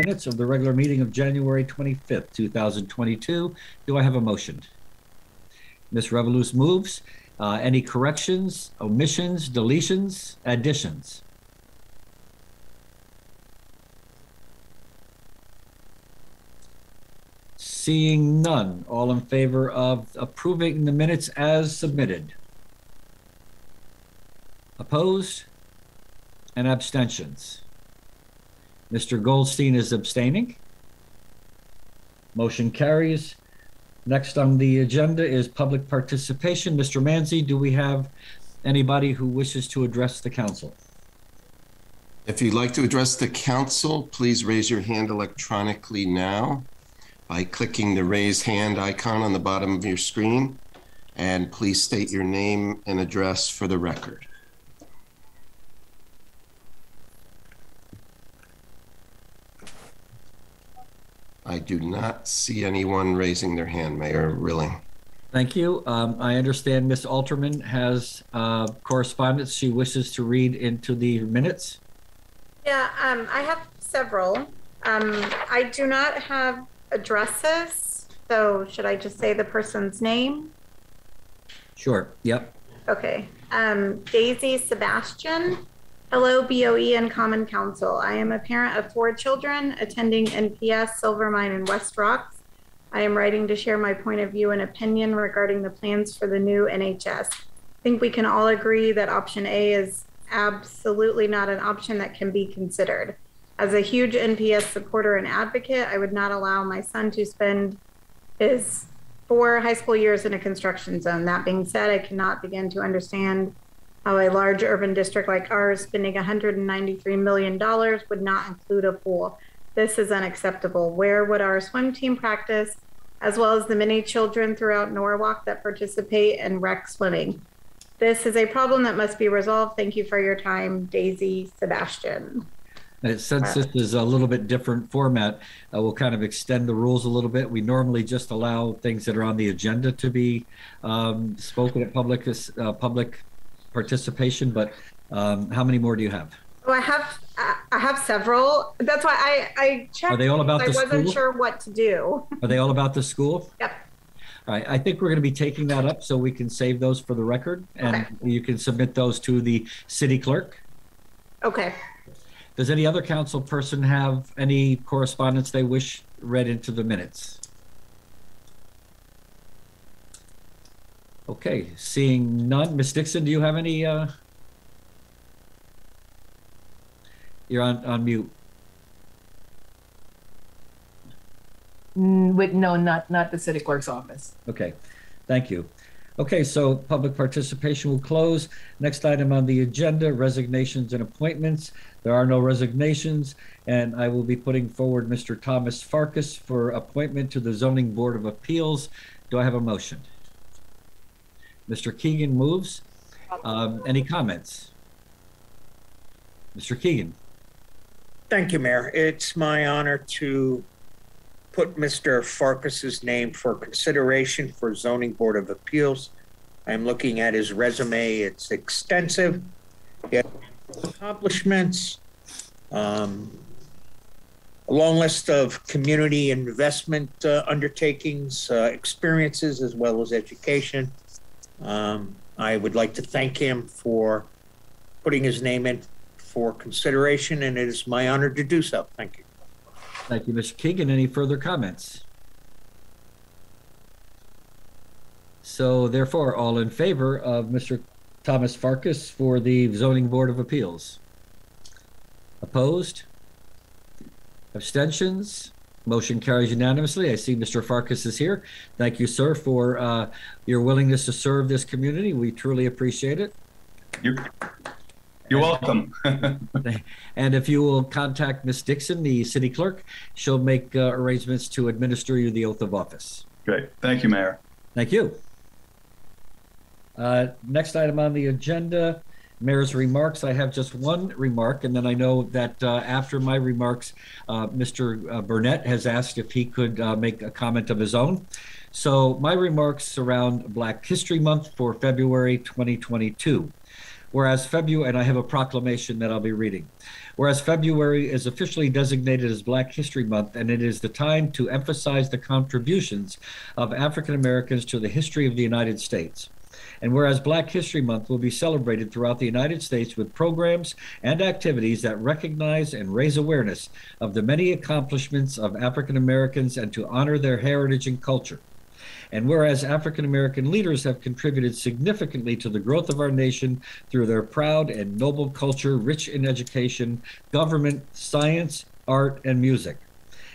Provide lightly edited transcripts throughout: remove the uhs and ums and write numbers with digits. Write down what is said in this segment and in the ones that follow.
minutes of the regular meeting of January 25th, 2022. Do I have a motion? Ms. Revolus moves. Any corrections, omissions, deletions, additions? Seeing none, all in favor of approving the minutes as submitted? Opposed and abstentions? Mr. Goldstein is abstaining. Motion carries. Next on the agenda is public participation. Mr. Manzi, do we have anybody who wishes to address the council? If you'd like to address the council, please raise your hand electronically now by clicking the raise hand icon on the bottom of your screen, and please state your name and address for the record. I do not see anyone raising their hand, Mayor Rilling. Thank you. I understand Ms. Alterman has correspondence she wishes to read into the minutes. Yeah, I have several. I do not have addresses, so should I just say the person's name? Sure, yep. Okay. Daisy Sebastian. Hello, BOE and Common Council. I am a parent of 4 children attending NPS Silvermine in West Rocks. I am writing to share my point of view and opinion regarding the plans for the new NHS. I think we can all agree that option A is absolutely not an option that can be considered. As a huge NPS supporter and advocate, I would not allow my son to spend his 4 high school years in a construction zone. That being said, I cannot begin to understand how a large urban district like ours spending $193 million would not include a pool. This is unacceptable. Where would our swim team practice, as well as the many children throughout Norwalk that participate in rec swimming? This is a problem that must be resolved. Thank you for your time, Daisy Sebastian. Since this is a little bit different format, we'll kind of extend the rules a little bit. We normally just allow things that are on the agenda to be spoken at public participation, but how many more do you have? Oh, I have several. That's why I checked. Are they all about the school? I wasn't sure what to do. Are they all about the school? Yep. All right, I think we're going to be taking that up so we can save those for the record, and Okay. You can submit those to the city clerk. Okay. Does any other council person have any correspondence they wish read into the minutes? Okay, seeing none. Ms. Dixon, do you have any? You're on mute. No, not the city clerk's office. Okay, thank you. Okay, so public participation will close. Next item on the agenda, resignations and appointments. There are no resignations, and I will be putting forward Mr. Thomas Farkas for appointment to the Zoning Board of Appeals. Do I have a motion? Mr. Keegan moves. Any comments? Mr. Keegan. Thank you, Mayor. It's my honor to put Mr. Farkas's name for consideration for Zoning Board of Appeals. I'm looking at his resume. It's extensive. He has accomplishments, a long list of community investment undertakings, experiences, as well as education. I would like to thank him for putting his name in for consideration, and it is my honor to do so. Thank you. Thank you, Mr. Keegan. Any further comments? So therefore, all in favor of Mr. Thomas Farkas for the Zoning Board of Appeals? Opposed? Abstentions? Motion carries unanimously. I see Mr. Farkas is here. Thank you, sir, for your willingness to serve this community. We truly appreciate it. You're welcome. And if you will contact Ms. Dixon, the city clerk, she'll make arrangements to administer you the oath of office. Great. Thank you, Mayor. Thank you. Next item on the agenda, Mayor's remarks. I have just one remark, and then I know that after my remarks, Mr. Burnett has asked if he could make a comment of his own. So my remarks surround Black History Month for February 2022. Whereas February, and I have a proclamation that I'll be reading. Whereas February is officially designated as Black History Month, and it is the time to emphasize the contributions of African Americans to the history of the United States. And whereas Black History Month will be celebrated throughout the United States with programs and activities that recognize and raise awareness of the many accomplishments of African Americans and to honor their heritage and culture. And whereas African American leaders have contributed significantly to the growth of our nation through their proud and noble culture, rich in education, government, science, art, and music.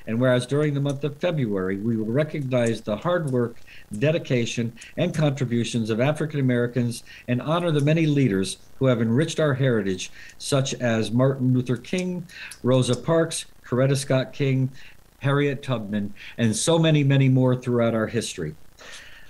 And whereas during the month of February, we will recognize the hard work, dedication, and contributions of African Americans and honor the many leaders who have enriched our heritage, such as Martin Luther King, Rosa Parks, Coretta Scott King, Harriet Tubman, and so many, many more throughout our history.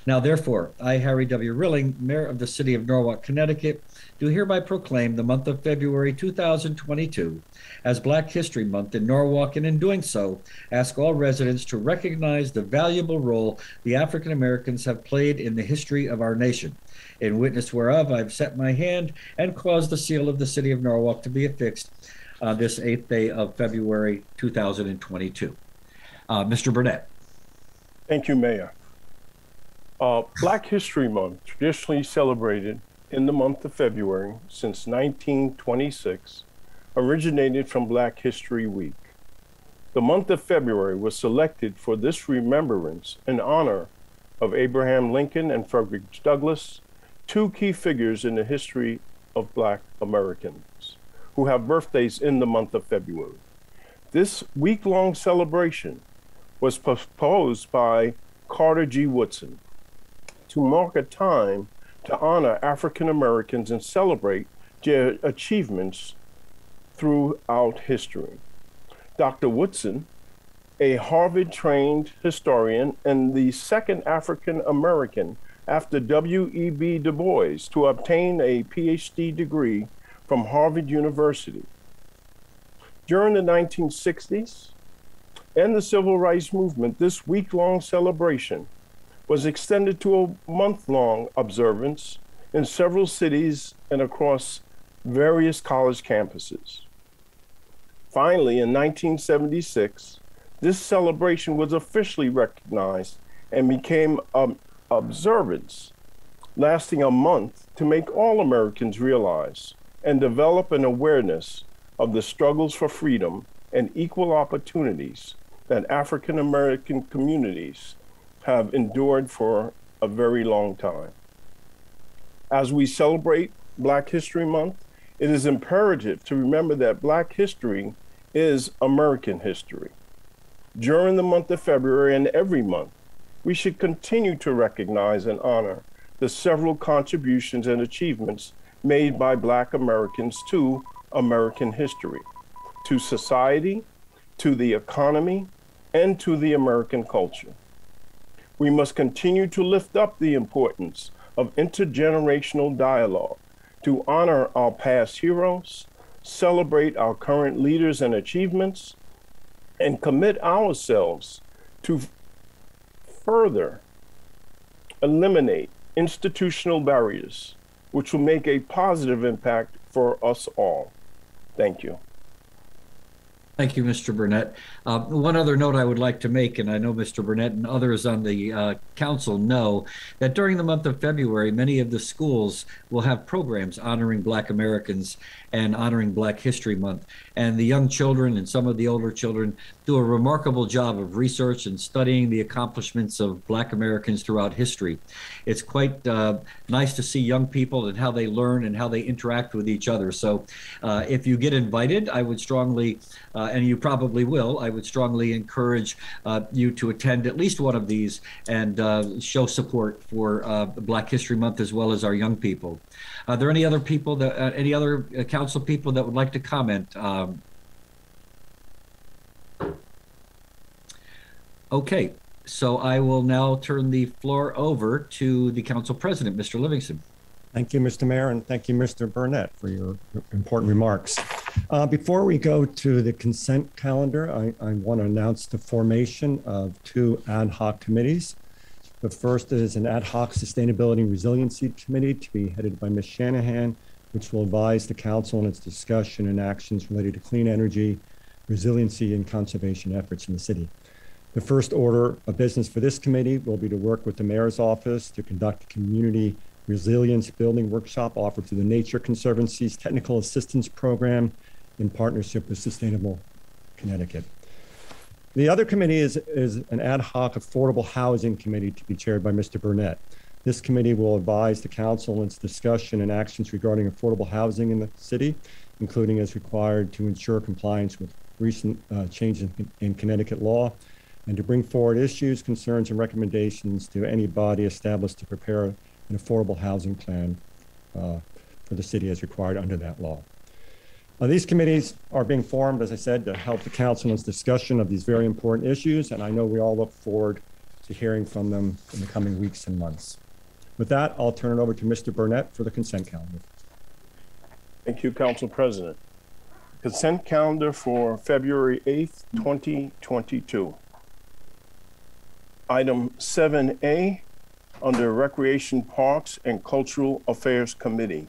Now, therefore, I, Harry W. Rilling, Mayor of the City of Norwalk, Connecticut, do hereby proclaim the month of February 2022 as Black History Month in Norwalk, and in doing so, ask all residents to recognize the valuable role the African Americans have played in the history of our nation. In witness whereof, I've set my hand and caused the seal of the City of Norwalk to be affixed on this 8th day of February 2022. Mr. Burnett. Thank you, Mayor. Black History Month, traditionally celebrated in the month of February since 1926, originated from Black History Week. The month of February was selected for this remembrance in honor of Abraham Lincoln and Frederick Douglass, two key figures in the history of Black Americans who have birthdays in the month of February. This week-long celebration was proposed by Carter G. Woodson to mark a time to honor African Americans and celebrate their achievements throughout history. Dr. Woodson, a Harvard-trained historian and the second African American after W.E.B. Du Bois to obtain a PhD degree from Harvard University. During the 1960s and the Civil Rights Movement, this week-long celebration was extended to a month-long observance in several cities and across various college campuses. Finally, in 1976, this celebration was officially recognized and became an observance lasting a month to make all Americans realize and develop an awareness of the struggles for freedom and equal opportunities that African American communities have endured for a very long time. As we celebrate Black History Month, it is imperative to remember that Black history is American history. During the month of February and every month, we should continue to recognize and honor the several contributions and achievements made by Black Americans to American history, to society, to the economy, and to the American culture. We must continue to lift up the importance of intergenerational dialogue to honor our past heroes, celebrate our current leaders and achievements, and commit ourselves to further eliminate institutional barriers, which will make a positive impact for us all. Thank you. Thank you, Mr. Burnett. One other note I would like to make, and I know Mr. Burnett and others on the council know, that during the month of February, many of the schools will have programs honoring Black Americans and honoring Black History Month. And the young children and some of the older children do a remarkable job of research and studying the accomplishments of Black Americans throughout history. It's quite nice to see young people and how they learn and how they interact with each other. So if you get invited, I would strongly, and you probably will, I would strongly encourage you to attend at least one of these and show support for Black History Month as well as our young people. Are there any other people that, any other council people that would like to comment? Okay, so I will now turn the floor over to the council president, Mr. Livingston. Thank you, Mr. Mayor, and thank you, Mr. Burnett, for your important remarks. Before we go to the consent calendar, I want to announce the formation of two ad hoc committees. The first is an ad hoc sustainability and resiliency committee to be headed by Ms. Shanahan which will advise the council on its discussion and actions related to clean energy, resiliency, and conservation efforts in the city. The first order of business for this committee will be to work with the mayor's office to conduct a community resilience building workshop offered through the Nature Conservancy's Technical Assistance Program in partnership with Sustainable Connecticut. The other committee is an ad hoc affordable housing committee to be chaired by Mr. Burnett. This committee will advise the council on its discussion and actions regarding affordable housing in the city, including as required to ensure compliance with recent changes in Connecticut law, and to bring forward issues, concerns, and recommendations to any body established to prepare an affordable housing plan for the city as required under that law. These committees are being formed, as I said, to help the council in its discussion of these very important issues, and I know we all look forward to hearing from them in the coming weeks and months. With that, I'll turn it over to Mr. Burnett for the consent calendar. Thank you, Council President. Consent calendar for February 8th, 2022. Item 7A under Recreation, Parks, and Cultural Affairs Committee.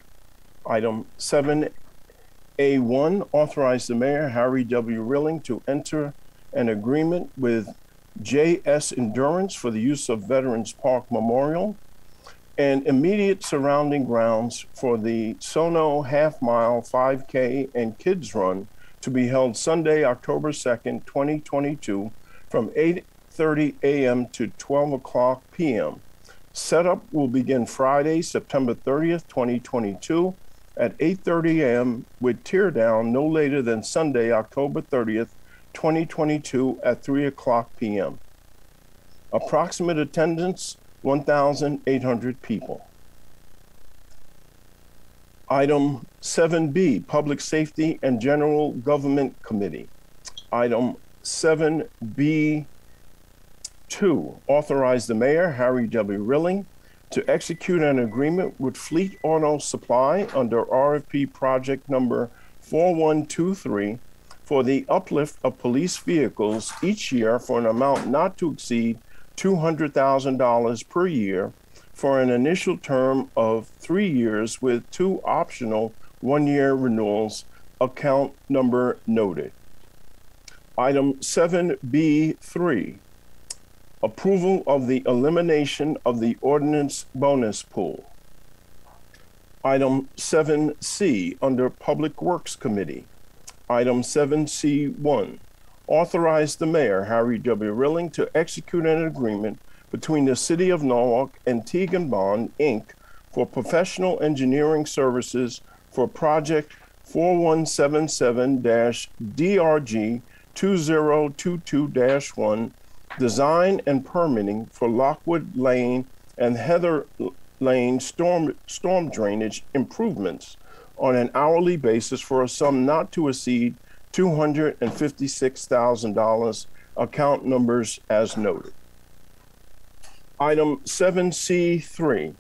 Item 7A1, authorize the mayor, Harry W. Rilling, to enter an agreement with JS Endurance for the use of Veterans Park Memorial and immediate surrounding grounds for the Sono half-mile 5K and Kids Run to be held Sunday, October 2nd, 2022 from 8:30 a.m. to 12 o'clock p.m. Setup will begin Friday, September 30th, 2022 at 8:30 a.m. with teardown no later than Sunday, October 30th, 2022 at 3 o'clock p.m. Approximate attendance, 1,800 people. Item 7B, Public Safety and General Government Committee. Item 7B2, authorize the mayor, Harry W. Rilling, to execute an agreement with Fleet Auto Supply under RFP project number 4123 for the uplift of police vehicles each year for an amount not to exceed $200,000 per year for an initial term of 3 years with 2 optional 1-year renewals, account number noted. Item 7B3, approval of the elimination of the ordinance bonus pool. Item 7C under Public Works Committee. Item 7C1, authorize the mayor, Harry W. Rilling, to execute an agreement between the City of Norwalk and Teagan Bond, Inc. for professional engineering services for Project 4177-DRG 2022-1, design and permitting for Lockwood Lane and Heather Lane storm drainage improvements on an hourly basis for a sum not to exceed $256,000, account numbers as noted. Item 7C3,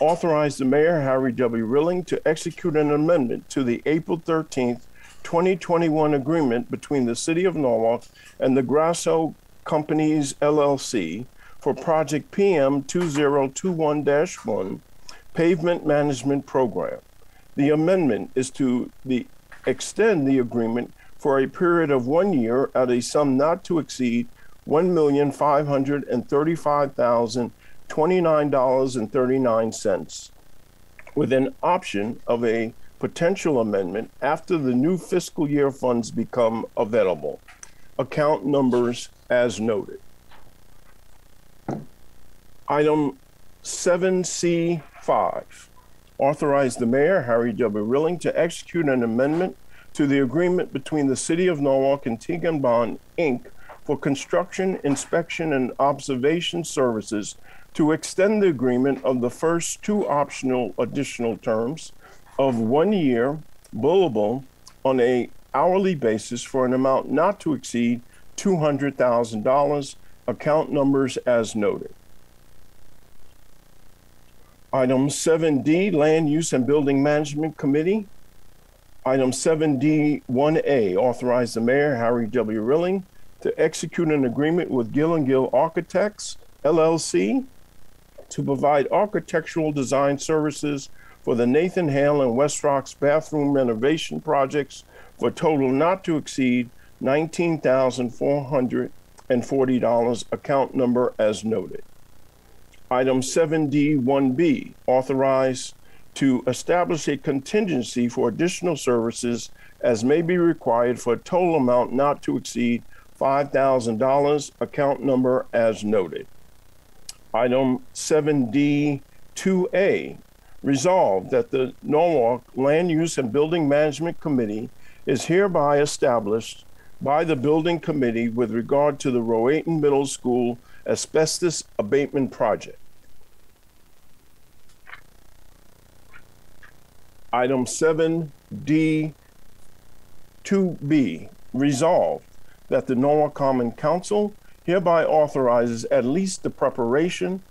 authorize the mayor, Harry W. Rilling, to execute an amendment to the April 13th, 2021 agreement between the City of Norwalk and the Grasso Companies, LLC for Project PM 2021-1 Pavement Management Program. The amendment is to extend the agreement for a period of 1 year at a sum not to exceed $1,535,029.39, with an option of a potential amendment after the new fiscal year funds become available. Account numbers as noted. Item 7C5, authorize the mayor, Harry W. Rilling, to execute an amendment to the agreement between the City of Norwalk and Teagan Bond, Inc. for construction, inspection, and observation services to extend the agreement of the first 2 optional additional terms of 1 year billable on a hourly basis for an amount not to exceed $200,000, account numbers as noted. Item 7D, Land Use and Building Management Committee. Item 7D1A, authorize the mayor, Harry W. Rilling, to execute an agreement with Gill & Gill Architects, LLC, to provide architectural design services for the Nathan Hale and West Rocks bathroom renovation projects for a total not to exceed $19,440, account number as noted. Item 7D1B, authorize to establish a contingency for additional services as may be required for a total amount not to exceed $5,000, account number as noted. Item 7D2A, resolved that the Norwalk Land Use and Building Management Committee is hereby established by the Building Committee with regard to the Rowayton Middle School asbestos abatement project. Item 7D2B, resolved that the Norwalk Common Council hereby authorizes at least the preparation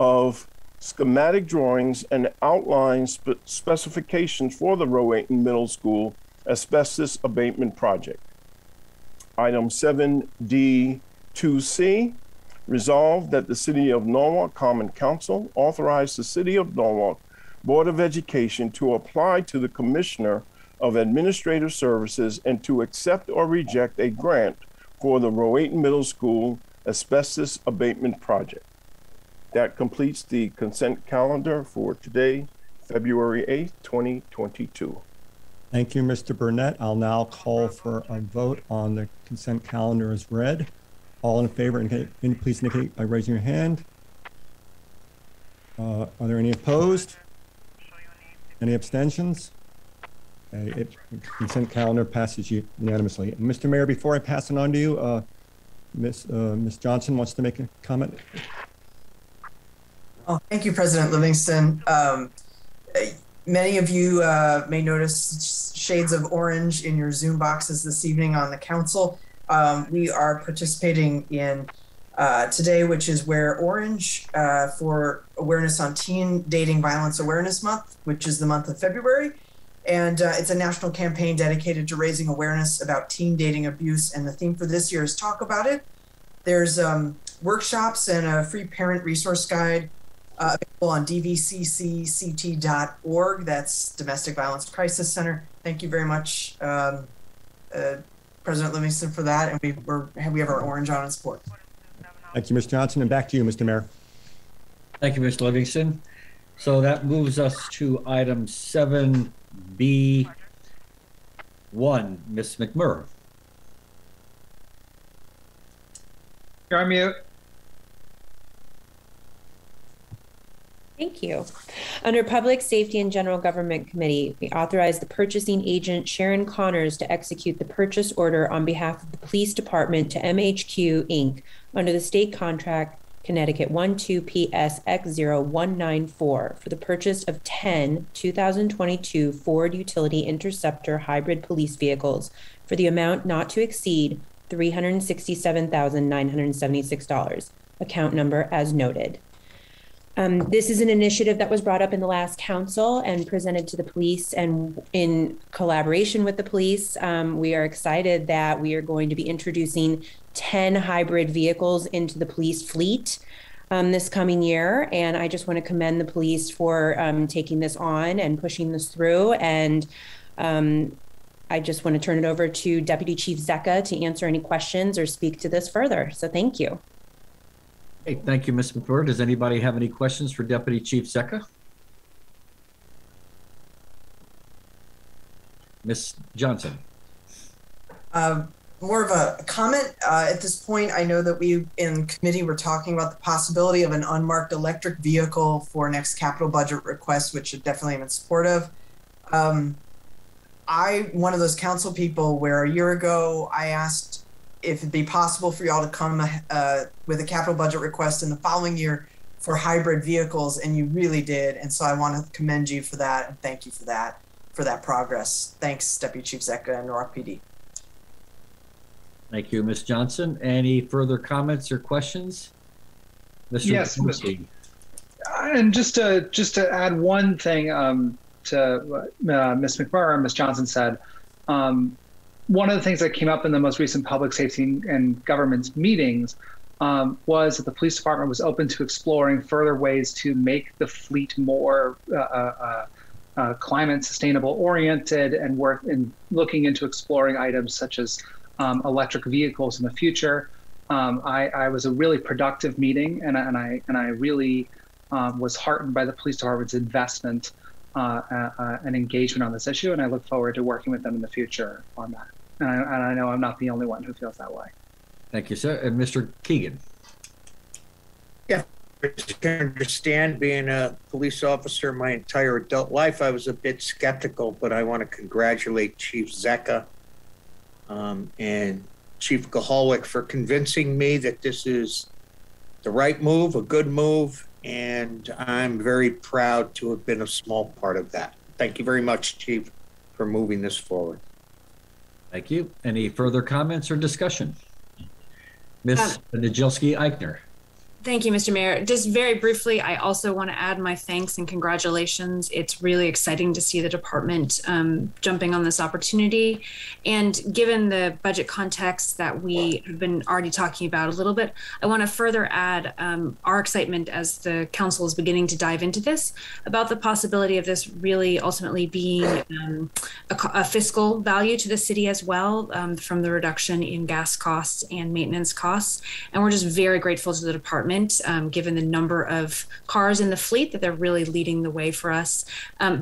of schematic drawings and outline specifications for the Rowayton Middle School asbestos abatement project. Item 7D2C, resolved that the City of Norwalk Common Council authorize the City of Norwalk Board of Education to apply to the Commissioner of Administrative Services and to accept or reject a grant for the Rowayton Middle School asbestos abatement project. That completes the consent calendar for today, February 8th, 2022. Thank you, Mr. Burnett. I'll now call for a vote on the consent calendar as read. All in favor, please indicate by raising your hand. Are there any opposed? Any abstentions? The consent calendar passes unanimously. Mr. Mayor, before I pass it on to you, Ms. Johnson wants to make a comment. Oh, thank you, President Livingston. Many of you may notice shades of orange in your Zoom boxes this evening on the council. We are participating in today, which is Wear Orange for Awareness on Teen Dating Violence Awareness Month, which is the month of February. And it's a national campaign dedicated to raising awareness about teen dating abuse. And the theme for this year is Talk About It. There's workshops and a free parent resource guide available on dvccct.org. That's Domestic Violence Crisis Center. Thank you very much, President Livingston, for that. And we have our orange on in support. Thank you, Ms. Johnson. And back to you, Mr. Mayor. Thank you, Mr. Livingston. So that moves us to item 7B1, Ms. McMurray. You're on mute. Thank you. Under Public Safety and General Government Committee, we authorize the purchasing agent Sharon Connors to execute the purchase order on behalf of the Police Department to MHQ Inc. under the state contract Connecticut 12PSX0194 for the purchase of 10 2022 Ford Utility Interceptor hybrid police vehicles for the amount not to exceed $367,976, account number as noted. This is an initiative that was brought up in the last council and presented to the police, and in collaboration with the police, we are excited that we are going to be introducing 10 hybrid vehicles into the police fleet this coming year. And I just want to commend the police for taking this on and pushing this through. And I just want to turn it over to Deputy Chief Zecca to answer any questions or speak to this further. So thank you. Hey, thank you, Ms. McClure. Does anybody have any questions for Deputy Chief Zecca? Ms. Johnson. More of a comment at this point. I know that we in committee were talking about the possibility of an unmarked electric vehicle for next capital budget request, which I definitely am in support of. One of those council people where a year ago I asked if it'd be possible for y'all to come with a capital budget request in the following year for hybrid vehicles, and you really did. And so I want to commend you for that and thank you for that progress. Thanks, Deputy Chief Zecca and Norwalk PD. Thank you, Ms. Johnson. Any further comments or questions? Mr. Yes, Mr. And just to add one thing to what Ms. McMurray and Ms. Johnson said, one of the things that came up in the most recent public safety and government meetings was that the police department was open to exploring further ways to make the fleet more climate sustainable oriented and work in looking into exploring items such as electric vehicles in the future. I was a really productive meeting, and I really was heartened by the police department's investment and engagement on this issue, and I look forward to working with them in the future on that. And I know I'm not the only one who feels that way. Thank you, sir. And Mr. Keegan. Yeah, I can understand, being a police officer my entire adult life, I was a bit skeptical, but I want to congratulate Chief Zecca and Chief Gaholwick for convincing me that this is the right move, a good move, and I'm very proud to have been a small part of that. Thank you very much, Chief, for moving this forward. Thank you. Any further comments or discussion? Ms. Najilski-Eichner. Thank you, Mr. Mayor. Just very briefly, I also want to add my thanks and congratulations. It's really exciting to see the department jumping on this opportunity. And given the budget context that we have been already talking about a little bit, I want to further add our excitement as the council is beginning to dive into this about the possibility of this really ultimately being a fiscal value to the city as well, from the reduction in gas costs and maintenance costs. And we're just very grateful to the department, given the number of cars in the fleet, that they're really leading the way for us.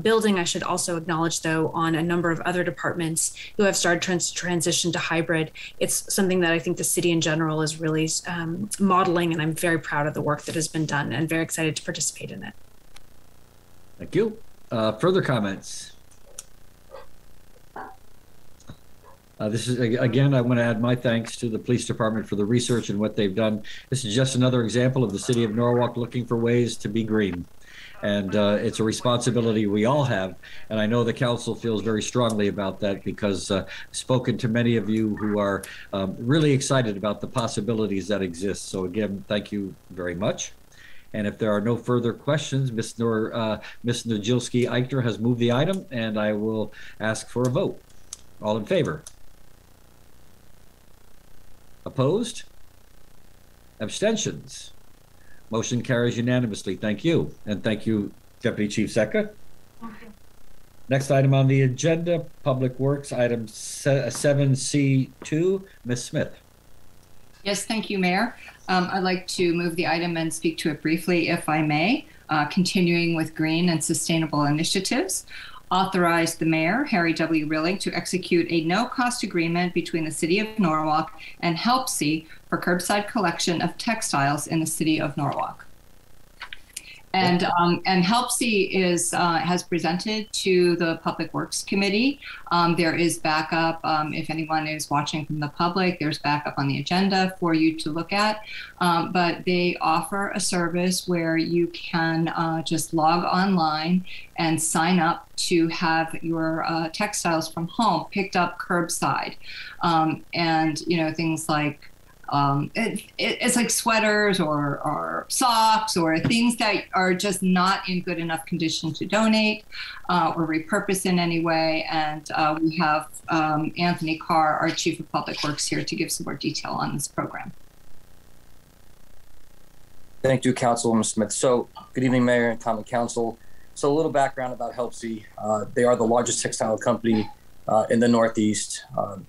Building, I should also acknowledge, though, on a number of other departments who have started transition to hybrid. It's something that I think the city in general is really modeling, and I'm very proud of the work that has been done and very excited to participate in it. Thank you. Further comments? This is, again, I want to add my thanks to the police department for the research and what they've done. This is just another example of the city of Norwalk looking for ways to be green. And it's a responsibility we all have. And I know the council feels very strongly about that, because I've spoken to many of you who are really excited about the possibilities that exist. So again, thank you very much. And if there are no further questions, Ms. Najilski-Eichner has moved the item, and I will ask for a vote. All in favor? Opposed? Abstentions? Motion carries unanimously. Thank you. And thank you, Deputy Chief Zecca. Next item on the agenda, Public Works, item 7C2, Ms. Smith. Yes, thank you, Mayor. I'd like to move the item and speak to it briefly, if I may. Continuing with green and sustainable initiatives. Authorize the mayor, Harry W. Rilling, to execute a no-cost agreement between the city of Norwalk and HelpSee for curbside collection of textiles in the city of Norwalk. And HelpSee has presented to the Public Works Committee. There is backup, if anyone is watching from the public, there's backup on the agenda for you to look at. But they offer a service where you can just log online and sign up to have your textiles from home picked up curbside. And, you know, things like it's like sweaters or socks or things that are just not in good enough condition to donate or repurpose in any way. And we have Anthony Carr, our Chief of Public Works, here to give some more detail on this program. Thank you, Councilwoman Smith. So good evening, Mayor and Common Council. So a little background about HelpSee. They are the largest textile company in the Northeast.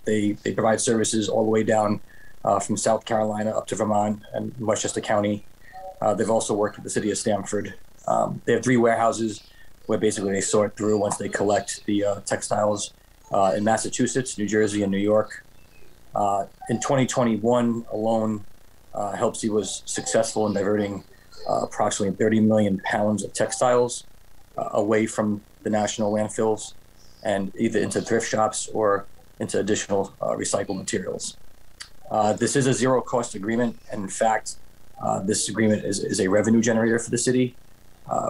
They provide services all the way down from South Carolina up to Vermont and Westchester County. They've also worked with the city of Stamford. They have 3 warehouses where basically they sort through once they collect the textiles in Massachusetts, New Jersey, and New York. In 2021 alone, HelpSee was successful in diverting approximately 30 million pounds of textiles away from the national landfills and either into thrift shops or into additional recycled materials. This is a zero-cost agreement, and in fact, this agreement is a revenue generator for the city.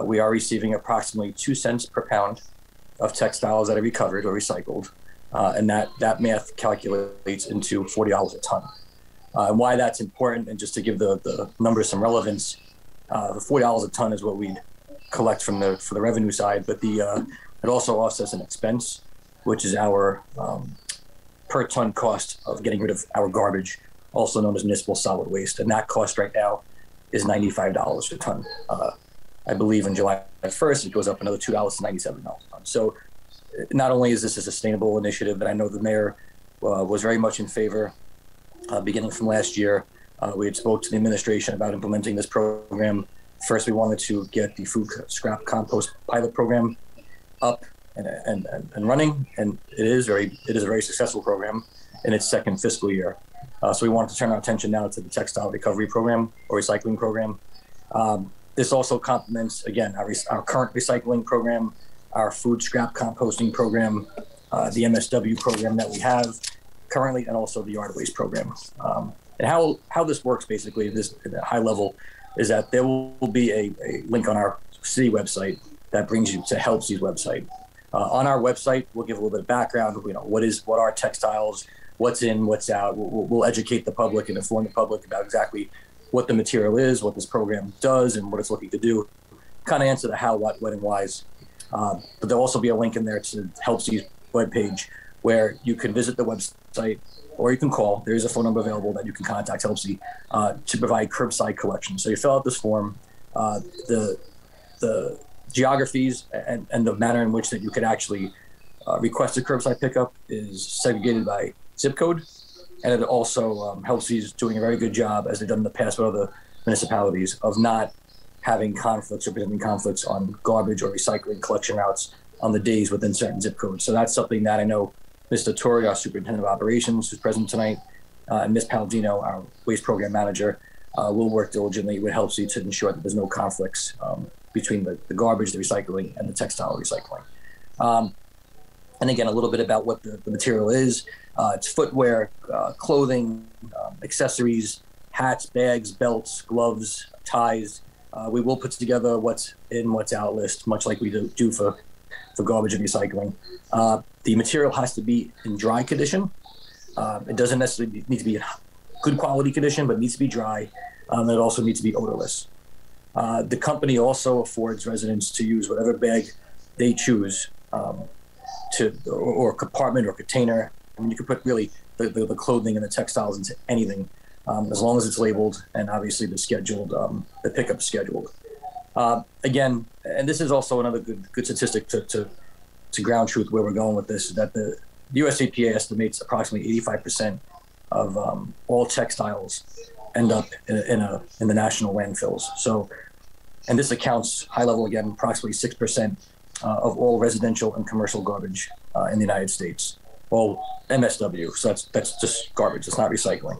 We are receiving approximately 2 cents per pound of textiles that are recovered or recycled, and that math calculates into $40 a ton. And why that's important, and just to give the numbers some relevance, the $40 a ton is what we'd collect for the revenue side, but it also offsets an expense, which is our per ton cost of getting rid of our garbage, also known as municipal solid waste. And that cost right now is $95 a ton. I believe in July 1st, it goes up another $2.97 a ton. So not only is this a sustainable initiative that I know the mayor was very much in favor beginning from last year. We had spoke to the administration about implementing this program. First, we wanted to get the food scrap compost pilot program up and running, and it is a very successful program in its second fiscal year. So we wanted to turn our attention now to the textile recovery program or recycling program. This also complements, again, our current recycling program, our food scrap composting program, the MSW program that we have currently, and also the yard waste program. And how this works basically, this at a high level, is that there will be a link on our city website that brings you to HelpSea's website. On our website, we'll give a little bit of background. What are textiles, what's in, what's out. We'll educate the public and inform the public about exactly what the material is, what this program does, and what it's looking to do. Kind of answer the how, what, when, and whys. But there'll also be a link in there to HelpSea's webpage where you can visit the website or you can call. There is a phone number available that you can contact HelpSea to provide curbside collection. So you fill out this form, the geographies and the manner in which that you could actually request a curbside pickup is segregated by zip code. And it also HelpSea is doing a very good job, as they've done in the past with other municipalities, of not having conflicts or presenting conflicts on garbage or recycling collection routes on the days within certain zip codes. So that's something that I know Mr. Torrey, our superintendent of operations, who's present tonight, and Ms. Palladino, our waste program manager, will work diligently with HelpSea to ensure that there's no conflicts between the garbage, the recycling, and the textile recycling. And again, a little bit about what the material is. It's footwear, clothing, accessories, hats, bags, belts, gloves, ties. We will put together what's in, what's out list, much like we do for garbage and recycling. The material has to be in dry condition. It doesn't necessarily need to be in good quality condition, but it needs to be dry. And it also needs to be odorless. The company also affords residents to use whatever bag they choose or compartment or container. I mean, you can put really the clothing and the textiles into anything, as long as it's labeled and obviously the pickup scheduled. Again, and this is also another good statistic to ground truth where we're going with this, that the US EPA estimates approximately 85% of all textiles end up in the national landfills. So, and this accounts, high level again, approximately 6% of all residential and commercial garbage in the United States. Well, MSW, so that's just garbage, it's not recycling.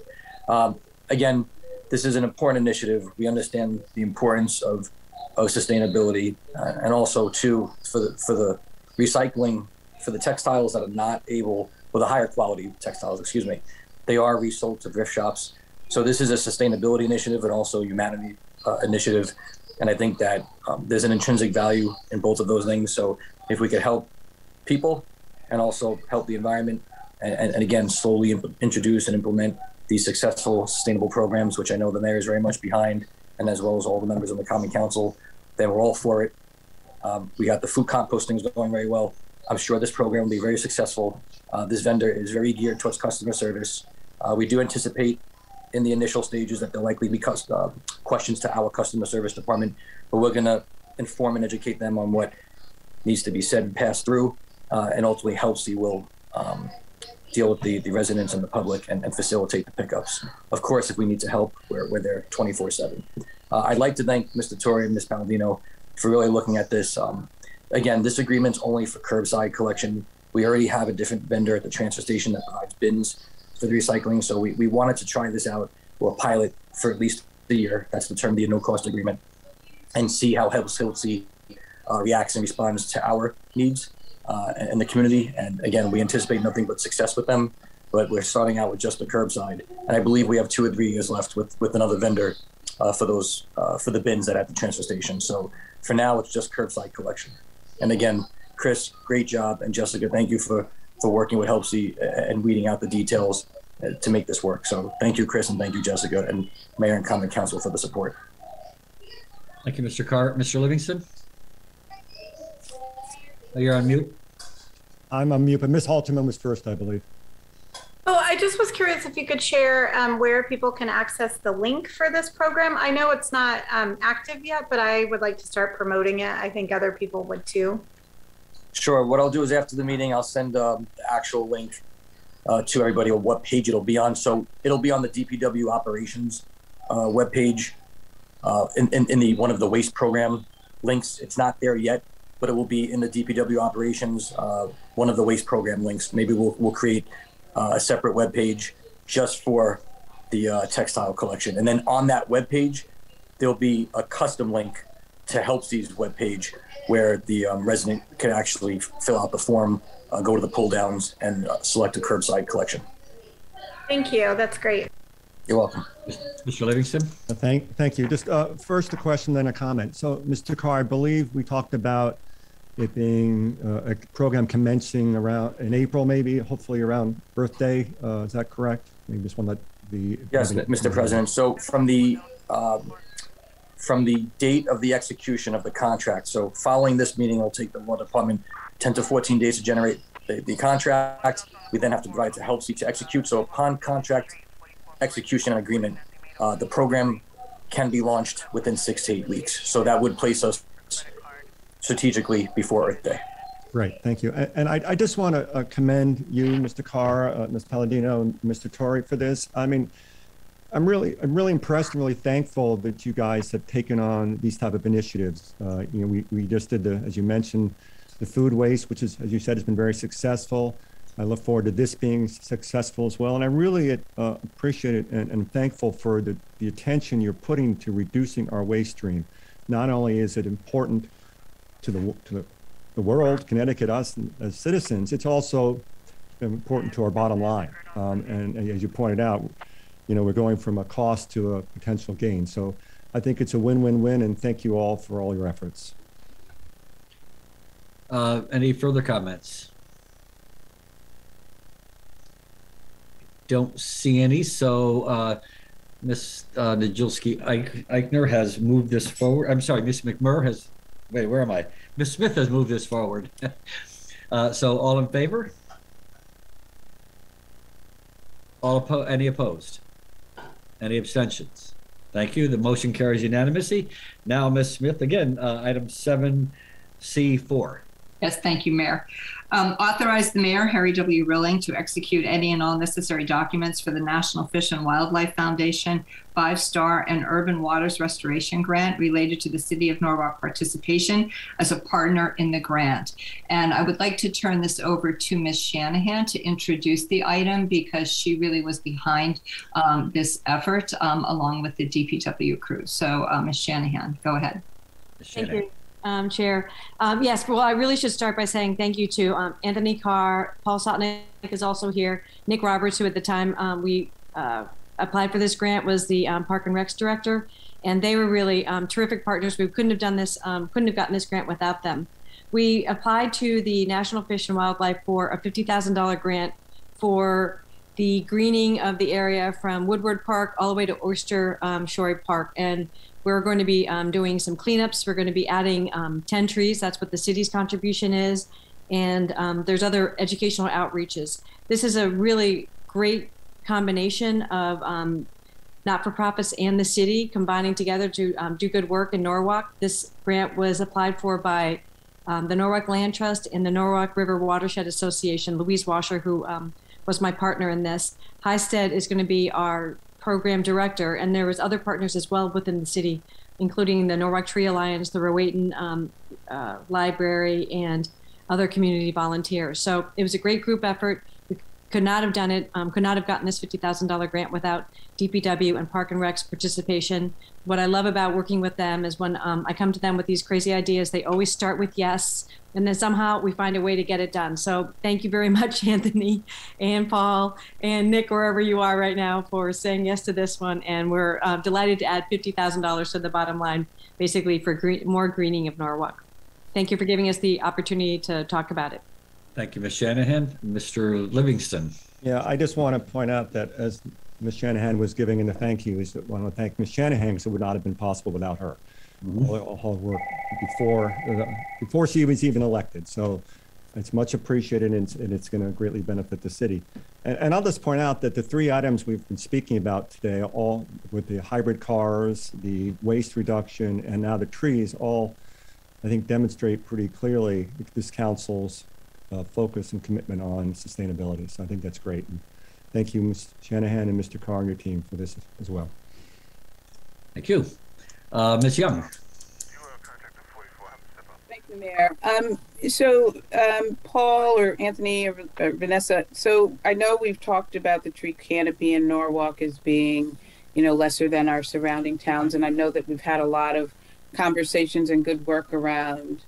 Again, this is an important initiative. We understand the importance of sustainability, and also too for the recycling, for the textiles that are not able, or the higher quality textiles, excuse me, they are resold to thrift shops. So this is a sustainability initiative and also humanity initiative. And I think that there's an intrinsic value in both of those things. So if we could help people and also help the environment, and again, slowly introduce and implement these successful sustainable programs, which I know the mayor is very much behind, and as well as all the members of the Common Council, then we're all for it. We got the food composting going very well. I'm sure this program will be very successful. This vendor is very geared towards customer service. We do anticipate in the initial stages that there'll likely be questions to our customer service department, but we're gonna inform and educate them on what needs to be said and passed through, and ultimately HelpSea will deal with the residents and the public and facilitate the pickups. Of course, if we need to help, we're there 24/7. I'd like to thank Mr. Torrey and Ms. Palladino for really looking at this. Again, this agreement's only for curbside collection. We already have a different vendor at the transfer station that provides bins for the recycling. So we wanted to try this out, or pilot for at least a year. That's the term, the no-cost agreement, and see how HelpSea reacts and responds to our needs and the community. And again, we anticipate nothing but success with them, but we're starting out with just the curbside. And I believe we have 2 or 3 years left with another vendor for the bins that are at the transfer station. So for now, it's just curbside collection. And again, Chris, great job. And Jessica, thank you for working with HelpSea and weeding out the details to make this work. So thank you, Chris, and thank you, Jessica, and Mayor and Common Council for the support. Thank you, Mr. Carr. Mr. Livingston? Oh, you're on mute. I'm on mute, but Ms. Halterman was first, I believe. Oh, I just was curious if you could share where people can access the link for this program. I know it's not active yet, but I would like to start promoting it. I think other people would too. Sure. What I'll do is after the meeting, I'll send the actual link to everybody on what page it'll be on. So it'll be on the DPW operations webpage in the one of the waste program links. It's not there yet, but it will be in the DPW operations, one of the waste program links. Maybe we'll create a separate web page just for the textile collection. And then on that web page, there'll be a custom link to HelpSea's webpage where the resident can actually fill out the form, go to the pull downs, and select a curbside collection. Thank you. That's great. You're welcome. Mr. Livingston? Thank you. Just first a question, then a comment. So, Mr. Carr, I believe we talked about it being a program commencing around in April, maybe, hopefully around birthday. Is that correct? Maybe just want to be. Yes, Mr. President. So from the date of the execution of the contract, so following this meeting, it'll take the law department 10 to 14 days to generate the contract. We then have to provide it to HelpSea to execute. So upon contract execution and agreement, the program can be launched within 6 to 8 weeks. So that would place us strategically before Earth Day. Great, thank you. And I just want to commend you, Mr. Carr, Ms. Palladino, and Mr. Torrey for this. I mean, I'm really impressed and really thankful that you guys have taken on these type of initiatives. We just did as you mentioned, the food waste, which is, as you said, has been very successful. I look forward to this being successful as well. And I really appreciate it and thankful for the attention you're putting to reducing our waste stream. Not only is it important to the world, Connecticut, us as citizens, it's also important to our bottom line. And as you pointed out, we're going from a cost to a potential gain. So I think it's a win-win-win, and thank you all for all your efforts. Any further comments? Don't see any. So Ms. Najilski-Eichner has moved this forward. I'm sorry, Ms. McMurr has, wait, where am I? Ms. Smith has moved this forward. So all in favor? Any opposed? Any abstentions? Thank you. The motion carries unanimously. Now, Ms. Smith, again, item 7C4. Yes, thank you, Mayor. Authorize the Mayor, Harry W. Rilling, to execute any and all necessary documents for the National Fish and Wildlife Foundation 5-Star and Urban Waters Restoration Grant related to the City of Norwalk participation as a partner in the grant. And I would like to turn this over to Ms. Shanahan to introduce the item because she really was behind this effort along with the DPW crew. So Ms. Shanahan, go ahead. Thank you. Chair. Yes, well, I really should start by saying thank you to Anthony Carr. Paul Sotnick is also here. Nick Roberts, who at the time we applied for this grant, was the Park and Recs director. And they were really terrific partners. We couldn't have done this, couldn't have gotten this grant without them. We applied to the National Fish and Wildlife for a $50,000 grant for the greening of the area from Woodward Park all the way to Oyster Shore Park. And we're going to be doing some cleanups. We're going to be adding 10 trees. That's what the city's contribution is. And there's other educational outreaches. This is a really great combination of not-for-profits and the city combining together to do good work in Norwalk. This grant was applied for by the Norwalk Land Trust and the Norwalk River Watershed Association. Louise Washer, who was my partner in this. Highstead is going to be our program director, and there was other partners as well within the city, including the Norwalk Tree Alliance, the Rowayton Library, and other community volunteers. So it was a great group effort. We could not have done it, could not have gotten this $50,000 grant without DPW and Park and Rec's participation. What I love about working with them is when I come to them with these crazy ideas, they always start with yes, and then somehow we find a way to get it done. So thank you very much, Anthony and Paul and Nick, wherever you are right now, for saying yes to this one. And we're delighted to add $50,000 to the bottom line, basically for more greening of Norwalk. Thank you for giving us the opportunity to talk about it. Thank you, Ms. Shanahan. Mr. Livingston. Yeah, I just want to point out that as Ms. Shanahan was giving in the thank yous, I want to thank Ms. Shanahan because it would not have been possible without her. All her work before she was even elected. So It's much appreciated, and it's going to greatly benefit the city. And I'll just point out that the three items we've been speaking about today, all with the hybrid cars, the waste reduction, and now the trees, all I think demonstrate pretty clearly this council's focus and commitment on sustainability. So I think that's great. And thank you, Ms. Shanahan and Mr. Carr and your team for this as well. Thank you. Ms. Young. Thank you, Mayor. Paul or Anthony or Vanessa, so I know we've talked about the tree canopy in Norwalk as being, lesser than our surrounding towns. And I know that we've had a lot of conversations and good work around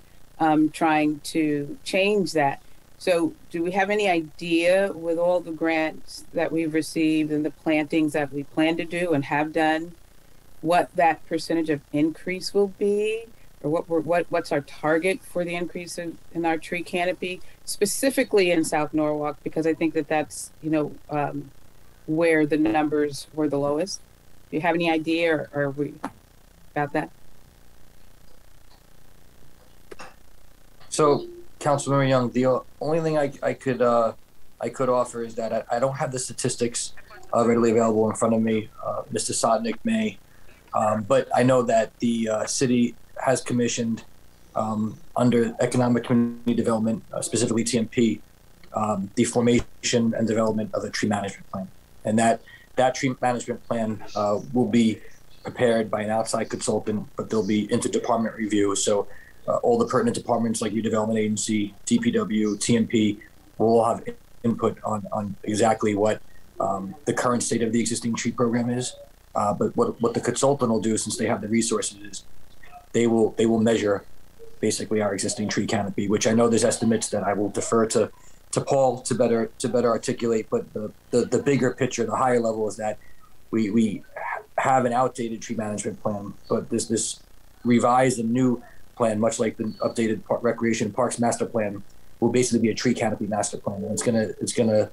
trying to change that. So do we have any idea, with all the grants that we've received and the plantings that we plan to do and have done, what that percentage of increase will be, or what's our target for the increase in our tree canopy, specifically in South Norwalk, because I think that's where the numbers were the lowest. Do you have any idea, or are we about that? So, Councilmember Young, the only thing I could offer is that I don't have the statistics readily available in front of me. Mr. Sotnick may, but I know that the city has commissioned under Economic Community Development, specifically TMP, the formation and development of a tree management plan, and that tree management plan will be prepared by an outside consultant, but there'll be interdepartment review. So all the pertinent departments like your development agency, DPW, TMP, will all have input on exactly what the current state of the existing tree program is. But what the consultant will do, since they have the resources, is they will measure basically our existing tree canopy, which I know there's estimates that I will defer to Paul to better articulate. But the bigger picture, the higher level, is that we have an outdated tree management plan, but this revised and new plan, much like the updated Recreation and Parks Master Plan, will basically be a tree canopy master plan. And it's gonna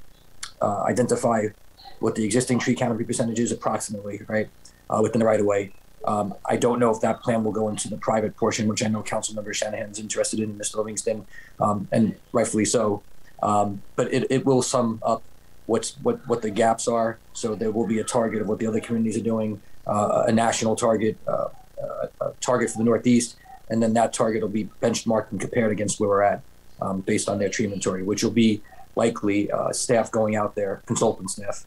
identify what the existing tree canopy percentage is approximately, right, within the right of way. I don't know if that plan will go into the private portion, which I know Councilmember Shanahan's interested in, Mr. Livingston, and rightfully so. But it will sum up what the gaps are. So there will be a target of what the other communities are doing, a national target, a target for the Northeast, and then that target will be benchmarked and compared against where we're at based on their tree inventory, which will be likely staff going out there, consultant staff,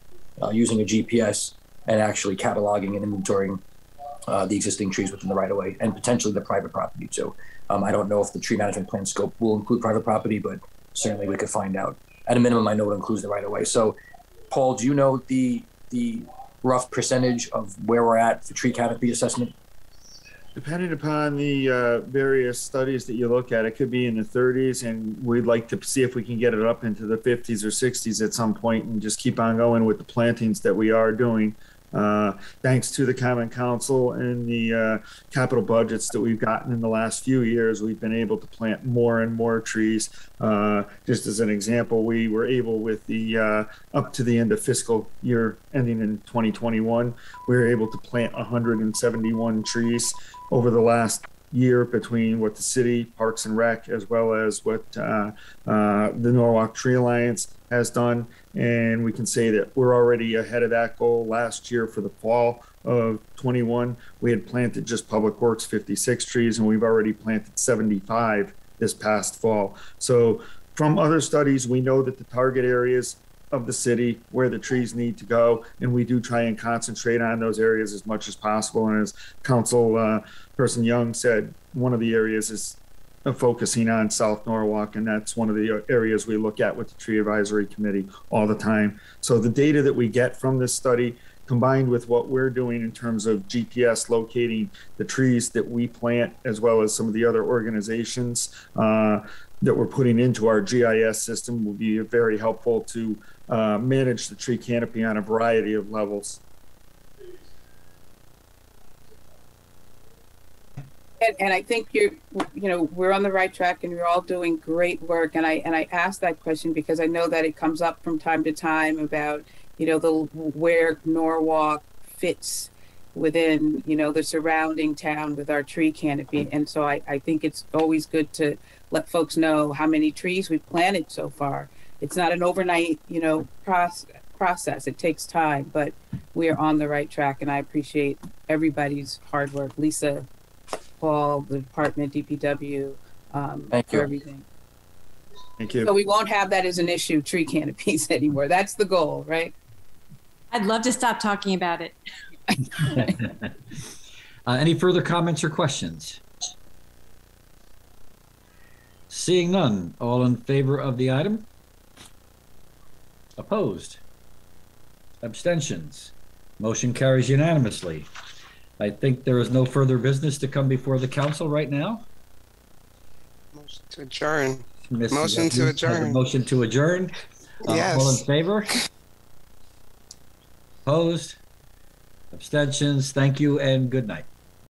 using a GPS and actually cataloging and inventorying the existing trees within the right-of-way and potentially the private property. So I don't know if the tree management plan scope will include private property, but certainly we could find out. At a minimum, I know it includes the right-of-way. So, Paul, do you know the rough percentage of where we're at for tree canopy assessment? Depending upon the various studies that you look at, it could be in the 30s, and we'd like to see if we can get it up into the 50s or 60s at some point and just keep on going with the plantings that we are doing. Thanks to the Common Council and the capital budgets that we've gotten in the last few years, we've been able to plant more and more trees. Just as an example, we were able, with the up to the end of fiscal year ending in 2021, we were able to plant 171 trees over the last year between what the city, Parks and Rec, as well as what the Norwalk Tree Alliance has done. And we can say that we're already ahead of that goal. Last year for the fall of 21, we had planted just Public Works 56 trees, and we've already planted 75 this past fall. So from other studies, we know that the target areas of the city where the trees need to go, and we do try and concentrate on those areas as much as possible. And as Council Person Young said, one of the areas is focusing on South Norwalk, and that's one of the areas we look at with the Tree Advisory Committee all the time. So the data that we get from this study, combined with what we're doing in terms of GPS locating the trees that we plant, as well as some of the other organizations that we're putting into our GIS system, will be very helpful to manage the tree canopy on a variety of levels. And I think we're on the right track, and you're all doing great work. And I asked that question because I know that it comes up from time to time about, where Norwalk fits within, the surrounding town with our tree canopy. And so I think it's always good to let folks know how many trees we've planted so far. It's not an overnight, process. It takes time, but we are on the right track, and I appreciate everybody's hard work. Lisa, Paul, the department, DPW, Thank you. for everything. Thank you. So we won't have that as an issue, tree canopies anymore. That's the goal, right? I'd love to stop talking about it. Any further comments or questions? Seeing none, all in favor of the item? Opposed? Abstentions? Motion carries unanimously. I think there is no further business to come before the council right now. Motion to adjourn. Motion to adjourn. Motion to adjourn. Yes. All in favor? Opposed? Abstentions? Thank you and good night.